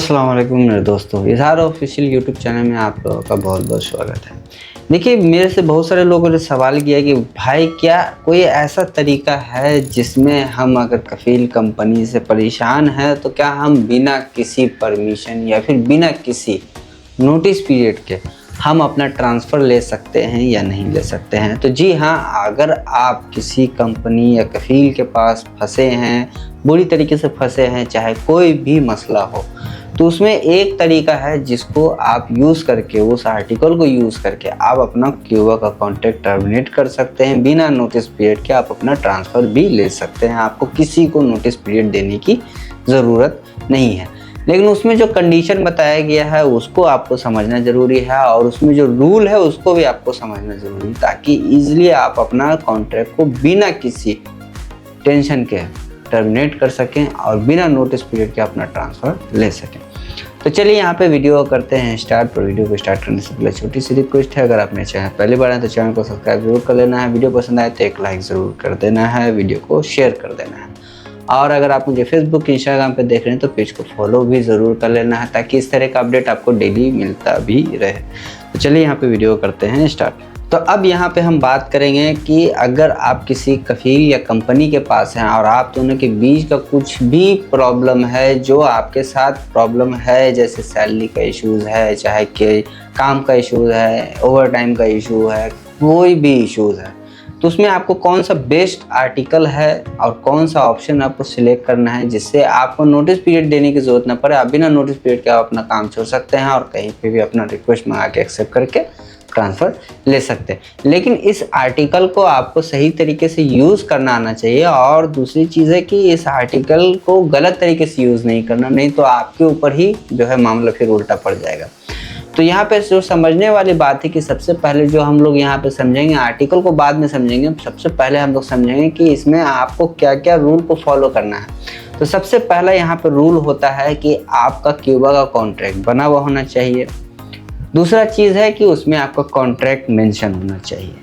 अस्सलाम वालेकुम मेरे दोस्तों, इज़हार ऑफिशियल यूट्यूब चैनल में आप लोगों का बहुत बहुत स्वागत है। देखिए, मेरे से बहुत सारे लोगों ने सवाल किया कि भाई क्या कोई ऐसा तरीका है जिसमें हम अगर कफ़ील कंपनी से परेशान हैं तो क्या हम बिना किसी परमिशन या फिर बिना किसी नोटिस पीरियड के हम अपना ट्रांसफ़र ले सकते हैं या नहीं ले सकते हैं। तो जी हाँ, अगर आप किसी कंपनी या कफ़ील के पास फंसे हैं, बुरी तरीके से फंसे हैं, चाहे कोई भी मसला हो, तो उसमें एक तरीका है जिसको आप यूज़ करके, उस आर्टिकल को यूज़ करके आप अपना क्यूबा का कॉन्ट्रैक्ट टर्मिनेट कर सकते हैं। बिना नोटिस पीरियड के आप अपना ट्रांसफ़र भी ले सकते हैं। आपको किसी को नोटिस पीरियड देने की ज़रूरत नहीं है। लेकिन उसमें जो कंडीशन बताया गया है उसको आपको समझना ज़रूरी है, और उसमें जो रूल है उसको भी आपको समझना ज़रूरी है, ताकि ईज़िली आप अपना कॉन्ट्रैक्ट को बिना किसी टेंशन के टर्मिनेट कर सकें और बिना नोटिस पीरियड के अपना ट्रांसफ़र ले सकें। तो चलिए यहाँ पे वीडियो करते हैं स्टार्ट। पर वीडियो को स्टार्ट करने से पहले छोटी सी रिक्वेस्ट है, अगर आपने चैनल पहली बार है तो चैनल को सब्सक्राइब जरूर कर लेना है। वीडियो पसंद आए तो एक लाइक ज़रूर कर देना है, वीडियो को शेयर कर देना है, और अगर आप मुझे फेसबुक इंस्टाग्राम पे देख रहे हैं तो पेज को फॉलो भी ज़रूर कर लेना है, ताकि इस तरह का अपडेट आपको डेली मिलता भी रहे। तो चलिए यहाँ पे वीडियो करते हैं स्टार्ट। तो अब यहाँ पे हम बात करेंगे कि अगर आप किसी कफ़ील या कंपनी के पास हैं और आप दोनों के बीच का कुछ भी प्रॉब्लम है, जो आपके साथ प्रॉब्लम है, जैसे सैलरी का इश्यूज़ है, चाहे कि काम का इशूज़ है, ओवर टाइम का इशू है, कोई भी इशूज़ है, तो उसमें आपको कौन सा बेस्ट आर्टिकल है और कौन सा ऑप्शन आपको सिलेक्ट करना है जिससे आपको नोटिस पीरियड देने की ज़रूरत ना पड़े। आप बिना नोटिस पीरियड के आप अपना काम छोड़ सकते हैं और कहीं पे भी अपना रिक्वेस्ट मंगा के एक्सेप्ट करके ट्रांसफ़र ले सकते हैं। लेकिन इस आर्टिकल को आपको सही तरीके से यूज़ करना आना चाहिए, और दूसरी चीज़ है कि इस आर्टिकल को गलत तरीके से यूज़ नहीं करना, नहीं तो आपके ऊपर ही जो है मामला फिर उल्टा पड़ जाएगा। तो यहाँ पे जो समझने वाली बात है कि सबसे पहले जो हम लोग यहाँ पे समझेंगे, आर्टिकल को बाद में समझेंगे, सबसे पहले हम लोग समझेंगे कि इसमें आपको क्या क्या रूल को फॉलो करना है। तो सबसे पहला यहाँ पे रूल होता है कि आपका क्यूबा का कॉन्ट्रैक्ट बना हुआ होना चाहिए। दूसरा चीज़ है कि उसमें आपका कॉन्ट्रैक्ट मेंशन होना चाहिए।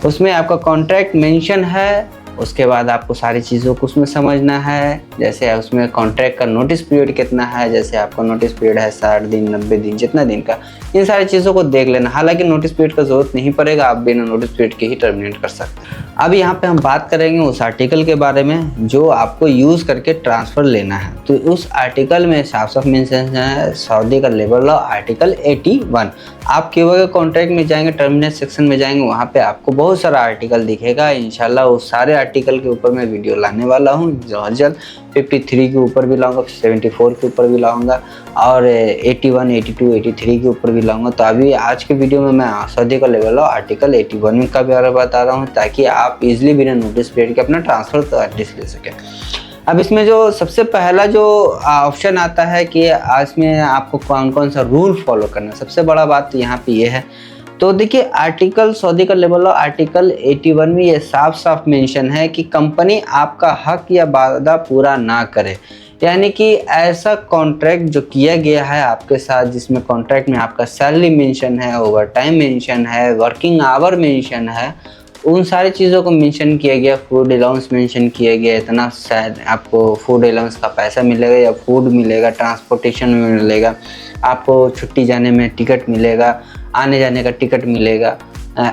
उसमें आपका कॉन्ट्रैक्ट मेंशन है, उसके बाद आपको सारी चीज़ों को उसमें समझना है, जैसे उसमें कॉन्ट्रैक्ट का नोटिस पीरियड कितना है, जैसे आपका नोटिस पीरियड है 60 दिन, 90 दिन, जितना दिन का, इन सारी चीज़ों को देख लेना। हालांकि नोटिस पीरियड का ज़रूरत नहीं पड़ेगा, आप बिना नोटिस पीरियड के ही टर्मिनेट कर सकते हैं। अब यहाँ पे हम बात करेंगे उस आर्टिकल के बारे में जो आपको यूज़ करके ट्रांसफ़र लेना है। तो उस आर्टिकल में साफ साफ मेंशन है सऊदी का लेबर लॉ आर्टिकल 81। आप क्यूबा के कॉन्ट्रैक्ट में जाएंगे, टर्मिनेट सेक्शन में जाएंगे, वहाँ पे आपको बहुत सारा आर्टिकल दिखेगा। इंशाल्लाह उस सारे आर्टिकल के ऊपर मैं वीडियो लाने वाला हूँ बहुत जल्द। 53 के ऊपर भी लाऊंगा, 74 के ऊपर भी लाऊंगा, और 81, 82, 83 के ऊपर भी लाऊंगा। तो अभी आज के वीडियो में मैं सऊदी का लेबर लॉ आर्टिकल 81 का बारे में बता रहा हूँ, ताकि आप इजीली बिना नोटिस पीरियड के अपना ट्रांसफ़र तो एटलीस्ट ले सकें। अब इसमें जो सबसे पहला जो ऑप्शन आता है कि इसमें आपको कौन कौन सा रूल फॉलो करना है, सबसे बड़ा बात तो यहाँ पे ये है। तो देखिए, आर्टिकल सऊदी का लेबर लॉ आर्टिकल 81 में ये साफ साफ मेंशन है कि कंपनी आपका हक या वादा पूरा ना करे, यानी कि ऐसा कॉन्ट्रैक्ट जो किया गया है आपके साथ, जिसमें कॉन्ट्रैक्ट में आपका सैलरी मेंशन है, ओवर टाइम मेंशन है, वर्किंग आवर मेंशन है, उन सारी चीज़ों को मेंशन किया गया, फूड अलाउंस मेंशन किया गया, इतना शायद आपको फूड अलाउंस का पैसा मिलेगा या फूड मिलेगा, ट्रांसपोर्टेशन में मिलेगा, आपको छुट्टी जाने में टिकट मिलेगा, आने जाने का टिकट मिलेगा,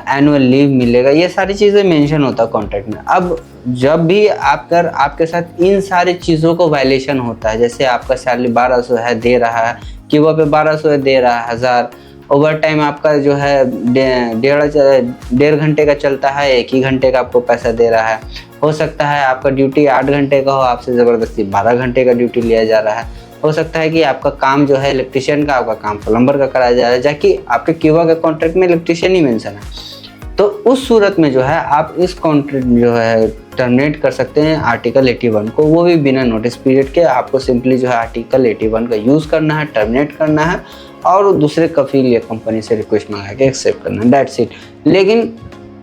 एनुअल लीव मिलेगा, ये सारी चीज़ें मेंशन होता है कॉन्ट्रैक्ट में। अब जब भी आपके साथ इन सारी चीज़ों को वायलेशन होता है, जैसे आपका सैलरी 1200 है, दे रहा है, क्यूबा पे 1200 है, दे रहा है 1000, ओवर टाइम आपका जो है 1.5 घंटे का चलता है, 1 ही घंटे का आपको पैसा दे रहा है। हो सकता है आपका ड्यूटी 8 घंटे का हो, आपसे ज़बरदस्ती 12 घंटे का ड्यूटी लिया जा रहा है। हो सकता है कि आपका काम जो है इलेक्ट्रिशियन का, आपका काम प्लम्बर का कराया जा रहा है, जबकि आपके क्यूबा के कॉन्ट्रैक्ट में इलेक्ट्रिशियन ही मेंशन है। तो उस सूरत में जो है आप इस कॉन्ट्रैक्ट जो है टर्मिनेट कर सकते हैं आर्टिकल 81 को, वो भी बिना नोटिस पीरियड के। आपको सिंपली जो है आर्टिकल 81 का यूज़ करना है, टर्मिनेट करना है, और दूसरे कफ़ील या कंपनी से रिक्वेस्ट मंगा के एक्सेप्ट करना है, दैट्स इट। लेकिन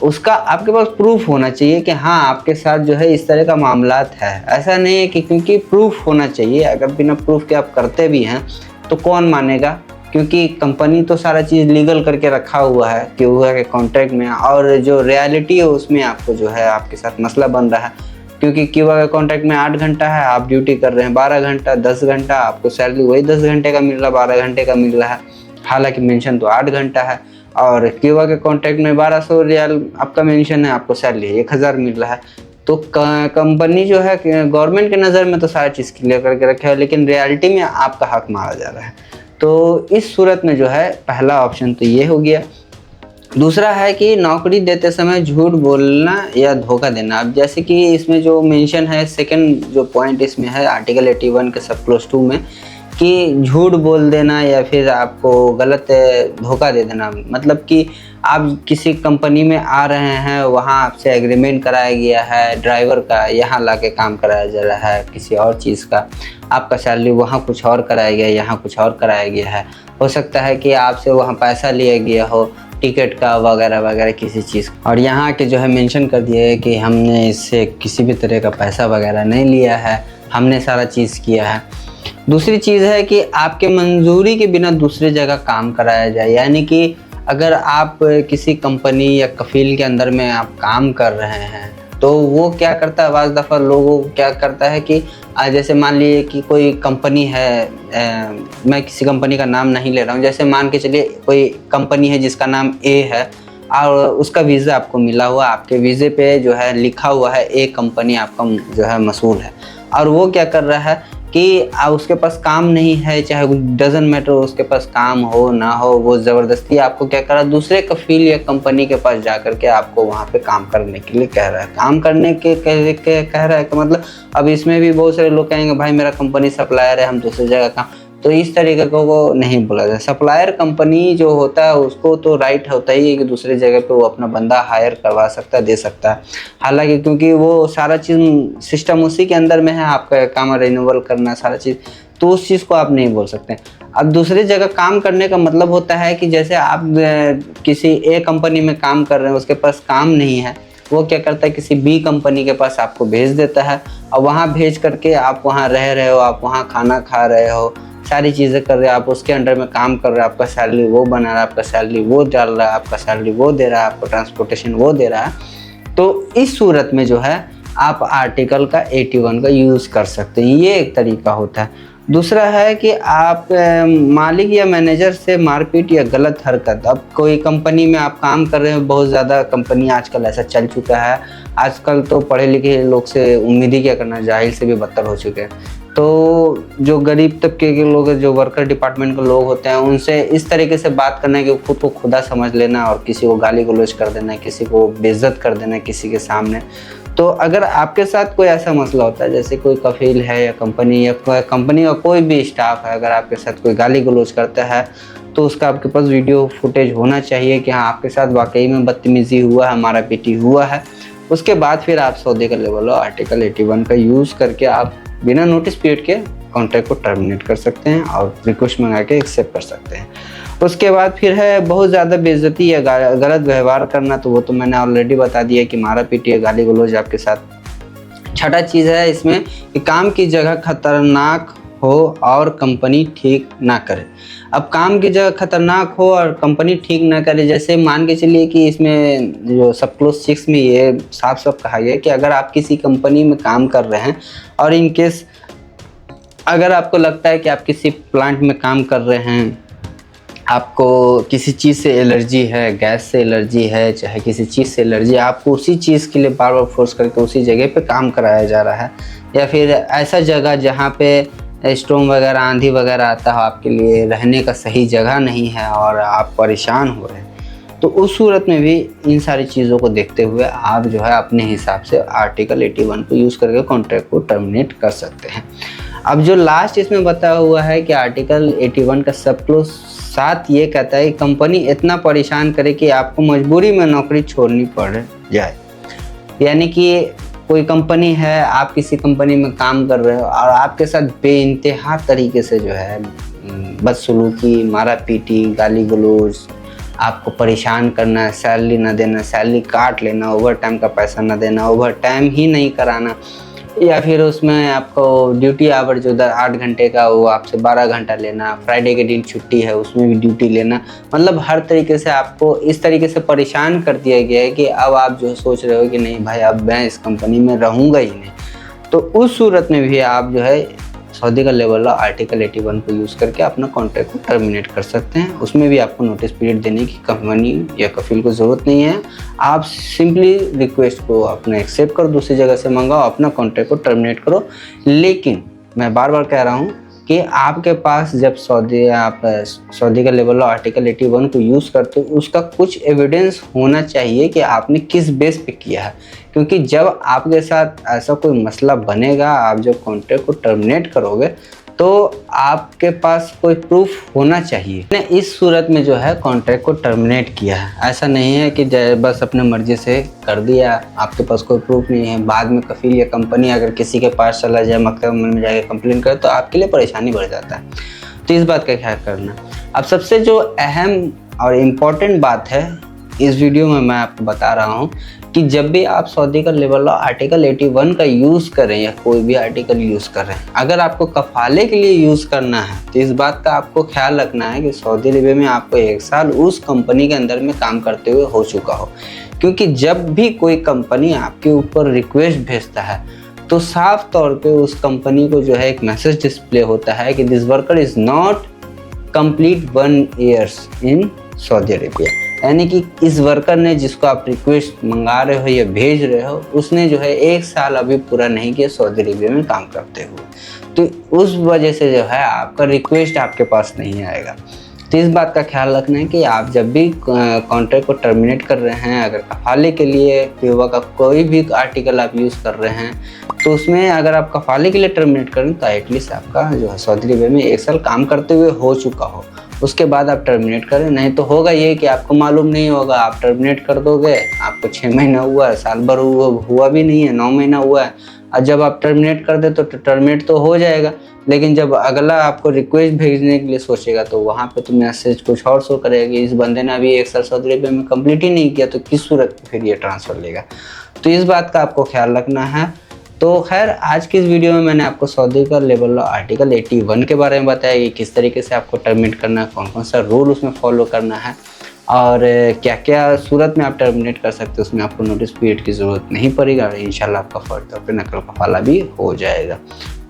उसका आपके पास प्रूफ होना चाहिए कि हाँ आपके साथ जो है इस तरह का मामलात है। ऐसा नहीं है कि क्योंकि प्रूफ होना चाहिए, अगर बिना प्रूफ के आप करते भी हैं तो कौन मानेगा, क्योंकि कंपनी तो सारा चीज़ लीगल करके रखा हुआ है क्यूबा के कॉन्ट्रैक्ट में, और जो रियलिटी है उसमें आपको जो है आपके साथ मसला बन रहा है। क्योंकि क्यूबा के कॉन्ट्रैक्ट में 8 घंटा है, आप ड्यूटी कर रहे हैं 12 घंटा, 10 घंटा, आपको सैलरी वही 10 घंटे का मिल रहा है, 12 घंटे का मिल रहा है, हालांकि मेंशन तो 8 घंटा है। और क्यूबा के कॉन्ट्रैक्ट में 1200 रियाल आपका मेंशन है, आपको सैलरी 1000 मिल रहा है। तो कंपनी जो है गवर्नमेंट के नज़र में तो सारा चीज़ क्लियर करके रखे है, लेकिन रियलिटी में आपका हक मारा जा रहा है। तो इस सूरत में जो है पहला ऑप्शन तो ये हो गया। दूसरा है कि नौकरी देते समय झूठ बोलना या धोखा देना। अब जैसे कि इसमें जो मेंशन है, सेकंड जो पॉइंट इसमें है आर्टिकल 81 के सब क्लोज 2 में, कि झूठ बोल देना या फिर आपको गलत धोखा दे देना। मतलब कि आप किसी कंपनी में आ रहे हैं, वहाँ आपसे एग्रीमेंट कराया गया है ड्राइवर का, यहाँ लाके काम कराया जा रहा है किसी और चीज़ का, आपका सैलरी वहाँ कुछ और कराया गया, यहाँ कुछ और कराया गया है। हो सकता है कि आपसे वहाँ पैसा लिया गया हो टिकट का वगैरह वगैरह किसी चीज़, और यहाँ के जो है मेंशन कर दिया है कि हमने इससे किसी भी तरह का पैसा वगैरह नहीं लिया है, हमने सारा चीज़ किया है। दूसरी चीज़ है कि आपके मंजूरी के बिना दूसरी जगह काम कराया जाए। यानी कि अगर आप किसी कंपनी या कफील के अंदर में आप काम कर रहे हैं, तो वो क्या करता है, बाज़ दफ़ा लोगों को क्या करता है कि जैसे मान लीजिए कि कोई कंपनी है, मैं किसी कंपनी का नाम नहीं ले रहा हूँ, जैसे मान के चलिए कोई कंपनी है जिसका नाम ए है और उसका वीज़ा आपको मिला हुआ, आपके वीज़े पे जो है लिखा हुआ है ए कंपनी आपका जो है मसूल है, और वो क्या कर रहा है कि उसके पास काम नहीं है, चाहे डजंट मैटर उसके पास काम हो ना हो, वो ज़बरदस्ती आपको क्या कर रहा है, दूसरे कफील या कंपनी के पास जा कर के आपको वहाँ पे काम करने के लिए कह रहा है। काम करने के कह रहा है कि मतलब अब इसमें भी बहुत सारे लोग कहेंगे भाई मेरा कंपनी सप्लायर है, हम दूसरी जगह काम, तो इस तरीके को वो नहीं बोला जाए। सप्लायर कंपनी जो होता है उसको तो राइट होता ही है कि दूसरी जगह पे वो अपना बंदा हायर करवा सकता है, दे सकता है, हालांकि क्योंकि वो सारा चीज़ सिस्टम उसी के अंदर में है, आपका काम रिन्यूअल करना सारा चीज़, तो उस चीज़ को आप नहीं बोल सकते। अब दूसरी जगह काम करने का मतलब होता है कि जैसे आप किसी ए कंपनी में काम कर रहे हैं, उसके पास काम नहीं है, वो क्या करता है किसी बी कंपनी के पास आपको भेज देता है, और वहाँ भेज करके आप वहाँ रह रहे हो, आप वहाँ खाना खा रहे हो, सारी चीज़ें कर रहे हो, आप उसके अंडर में काम कर रहे हो, आपका सैलरी वो बना रहा है, आपका सैलरी वो डाल रहा है, आपका सैलरी वो दे रहा है, आपको ट्रांसपोर्टेशन वो दे रहा है। तो इस सूरत में जो है आप आर्टिकल का 81 का यूज़ कर सकते हैं, ये एक तरीका होता है। दूसरा है कि आप मालिक या मैनेजर से मारपीट या गलत हरकत। अब कोई कंपनी में आप काम कर रहे हो, बहुत ज़्यादा कंपनी आजकल ऐसा चल चुका है, आजकल तो पढ़े लिखे लोग से उम्मीद ही क्या करना, जाहिल से भी बदतर हो चुके हैं। तो जो गरीब तबके के लोग, जो वर्कर डिपार्टमेंट के लोग होते हैं, उनसे इस तरीके से बात करना है कि खुद को खुदा समझ लेना और किसी को गाली गलौज कर देना, किसी को बेइज्जत कर देना किसी के सामने। तो अगर आपके साथ कोई ऐसा मसला होता है, जैसे कोई कफील है या कंपनी का कोई भी स्टाफ है, अगर आपके साथ कोई गाली गलौज करता है, तो उसका आपके पास वीडियो फुटेज होना चाहिए कि हाँ आपके साथ वाकई में बदतमीज़ी हुआ है, मारा पीटी हुआ है। उसके बाद फिर आप सौदे का लेवल आर्टिकल 81 का यूज़ करके आप बिना नोटिस पीरियड के कॉन्ट्रैक्ट को टर्मिनेट कर सकते हैं और रिक्वेस्ट मंगा के एक्सेप्ट कर सकते हैं। उसके बाद फिर है बहुत ज़्यादा बेइज्जती या गलत व्यवहार करना, तो वो तो मैंने ऑलरेडी बता दिया कि मारा पीटी या गाली गलौज आपके साथ। छठा चीज़ है इसमें कि काम की जगह खतरनाक हो और कंपनी ठीक ना करे। अब काम की जगह खतरनाक हो और कंपनी ठीक ना करे, जैसे मान के चलिए कि इसमें जो सब क्लोज 6 में ये साफ साफ कहा गया है कि अगर आप किसी कंपनी में काम कर रहे हैं और इन केस अगर आपको लगता है कि आप किसी प्लांट में काम कर रहे हैं, आपको किसी चीज़ से एलर्जी है, गैस से एलर्जी है, चाहे किसी चीज़ से एलर्जी है, आपको उसी चीज़ के लिए बार बार फोर्स करके उसी जगह पे काम कराया जा रहा है, या फिर ऐसा जगह जहाँ पे स्टॉर्म वगैरह आंधी वगैरह आता है, आपके लिए रहने का सही जगह नहीं है और आप परेशान हो रहे हैं, तो उस सूरत में भी इन सारी चीज़ों को देखते हुए आप जो है अपने हिसाब से आर्टिकल 81 को यूज़ करके कॉन्ट्रैक्ट को टर्मिनेट कर सकते हैं। अब जो लास्ट इसमें बताया हुआ है कि आर्टिकल 81 का सब क्लोज 7 ये कहता है कि कंपनी इतना परेशान करे कि आपको मजबूरी में नौकरी छोड़नी पड़ जाए। यानी कि कोई कंपनी है, आप किसी कंपनी में काम कर रहे हो और आपके साथ बेइंतहा तरीके से जो है बदसलूकी, मारा पीटी, गाली गलौज, आपको परेशान करना, सैलरी ना देना, सैलरी काट लेना, ओवर टाइम का पैसा ना देना, ओवर टाइम ही नहीं कराना, या फिर उसमें आपको ड्यूटी आवर जो 8 घंटे का वो आपसे 12 घंटा लेना, फ्राइडे के दिन छुट्टी है उसमें भी ड्यूटी लेना, मतलब हर तरीके से आपको इस तरीके से परेशान कर दिया गया है कि अब आप जो सोच रहे हो कि नहीं भाई अब मैं इस कंपनी में रहूँगा ही नहीं। तो उस सूरत में भी आप जो है सऊदी का लेबर लॉ आर्टिकल 81 को यूज़ करके अपना कॉन्ट्रैक्ट को टर्मिनेट कर सकते हैं। उसमें भी आपको नोटिस पीरियड देने की कंपनी या कफील को ज़रूरत नहीं है। आप सिंपली रिक्वेस्ट को अपना एक्सेप्ट करो, दूसरी जगह से मंगाओ, अपना कॉन्ट्रैक्ट को टर्मिनेट करो। लेकिन मैं बार बार कह रहा हूँ कि आपके पास जब सऊदी का लेबर लॉ आर्टिकल 81 को यूज़ करते हो उसका कुछ एविडेंस होना चाहिए कि आपने किस बेस पे किया है, क्योंकि जब आपके साथ ऐसा कोई मसला बनेगा, आप जब कॉन्ट्रैक्ट को टर्मिनेट करोगे तो आपके पास कोई प्रूफ होना चाहिए। मैंने इस सूरत में जो है कॉन्ट्रैक्ट को टर्मिनेट किया है, ऐसा नहीं है कि बस अपने मर्जी से कर दिया, आपके पास कोई प्रूफ नहीं है। बाद में कफील या कंपनी अगर किसी के पास चला जाए, महकमे में जाके कंप्लेन करे तो आपके लिए परेशानी बढ़ जाता है। तो इस बात का ख्याल करना। अब सबसे जो अहम और इम्पॉर्टेंट बात है इस वीडियो में मैं आपको बता रहा हूँ कि जब भी आप सऊदी का लेबर लॉ आर्टिकल 81 का यूज़ करें या कोई भी आर्टिकल यूज़ कर रहे हैं, अगर आपको कफाले के लिए यूज़ करना है तो इस बात का आपको ख्याल रखना है कि सऊदी अरब में आपको 1 साल उस कंपनी के अंदर में काम करते हुए हो चुका हो। क्योंकि जब भी कोई कंपनी आपके ऊपर रिक्वेस्ट भेजता है तो साफ तौर पे उस कंपनी को जो है एक मैसेज डिस्प्ले होता है कि this worker is not complete 1 years in Saudi Arabia, यानी कि इस वर्कर ने जिसको आप रिक्वेस्ट मंगा रहे हो या भेज रहे हो उसने जो है 1 साल अभी पूरा नहीं किया सऊदी अरेबिया में काम करते हुए। तो उस वजह से जो है आपका रिक्वेस्ट आपके पास नहीं आएगा। तो इस बात का ख्याल रखना है कि आप जब भी कॉन्ट्रैक्ट को टर्मिनेट कर रहे हैं, अगर कफाले के लिए पीओवा का कोई भी आर्टिकल आप यूज़ कर रहे हैं तो उसमें अगर आप कफाले के लिए टर्मिनेट करें तो एटलीस्ट आपका जो है सऊदी अरेबिया में 1 साल काम करते हुए हो चुका हो, उसके बाद आप टर्मिनेट करें। नहीं तो होगा ये कि आपको मालूम नहीं होगा, आप टर्मिनेट कर दोगे, आपको 6 महीना हुआ है, साल भर हुआ भी नहीं है, 9 महीना हुआ है, और जब आप टर्मिनेट कर दे तो टर्मिनेट तो हो जाएगा, लेकिन जब अगला आपको रिक्वेस्ट भेजने के लिए सोचेगा तो वहाँ पे तो मैसेज कुछ और शो करेगा कि इस बंदे ने अभी 1 साल सऊदी अरेबिया में कंप्लीट ही नहीं किया, तो किस सूरत में फिर ये ट्रांसफ़र लेगा। तो इस बात का आपको ख्याल रखना है। तो खैर आज की इस वीडियो में मैंने आपको सऊदी का लेबर लॉ आर्टिकल 81 के बारे में बताया कि किस तरीके से आपको टर्मिनेट करना है, कौन कौन सा रूल उसमें फॉलो करना है और क्या क्या सूरत में आप टर्मिनेट कर सकते हो। उसमें आपको नोटिस पीरियड की ज़रूरत नहीं पड़ेगी और इंशाल्लाह आपका फ़र्ज तौर पर नकल कफाला भी हो जाएगा।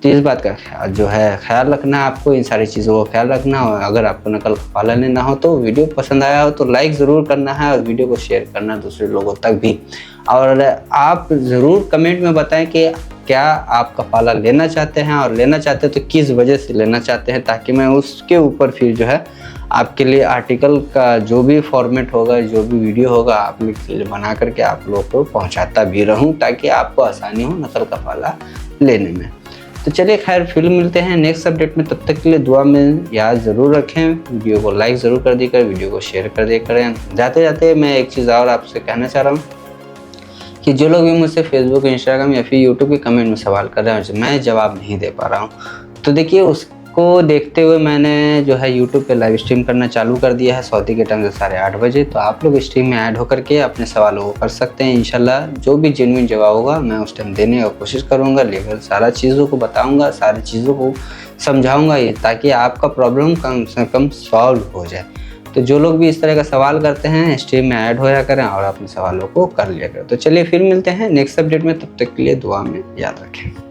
तो इस बात का जो है ख्याल रखना है आपको, इन सारी चीज़ों का ख्याल रखना। और अगर आपको नकल कफाला लेना हो तो वीडियो पसंद आया हो तो लाइक ज़रूर करना है और वीडियो को शेयर करना दूसरे लोगों तक भी। और आप ज़रूर कमेंट में बताएं कि क्या आप कफाला लेना चाहते हैं, और लेना चाहते हैं तो किस वजह से लेना चाहते हैं, ताकि मैं उसके ऊपर फिर जो है आपके लिए आर्टिकल का जो भी फॉर्मेट होगा, जो भी वीडियो होगा आप लोग के लिए बना करके आप लोग को पहुंचाता भी रहूं, ताकि आपको आसानी हो नकल कफाला लेने में। तो चलिए खैर फिर मिलते हैं नेक्स्ट अपडेट में, तब तक के लिए दुआ में याद ज़रूर रखें, वीडियो को लाइक ज़रूर कर दी कर, वीडियो को शेयर कर दिया करें। जाते जाते मैं एक चीज़ और आपसे कहना चाह रहा हूँ कि जो लोग भी मुझसे फेसबुक, इंस्टाग्राम या फिर यूट्यूब के कमेंट में सवाल कर रहे हैं मैं जवाब नहीं दे पा रहा हूँ, तो देखिए उसको देखते हुए मैंने जो है यूट्यूब पे लाइव स्ट्रीम करना चालू कर दिया है सऊदी के टाइम से 8:30 बजे। तो आप लोग स्ट्रीम में ऐड होकर के अपने सवालों को कर सकते हैं। इंशाल्लाह जो भी जेन्युइन जवाब होगा मैं उस टाइम देने की कोशिश करूँगा, लेकिन सारा चीज़ों को बताऊँगा, सारी चीज़ों को समझाऊँगा ये, ताकि आपका प्रॉब्लम कम से कम सॉल्व हो जाए। तो जो लोग भी इस तरह का सवाल करते हैं स्ट्रीम में ऐड होया करें और अपने सवालों को कर लिया करें। तो चलिए फिर मिलते हैं नेक्स्ट अपडेट में, तब तक के लिए दुआ में याद रखें।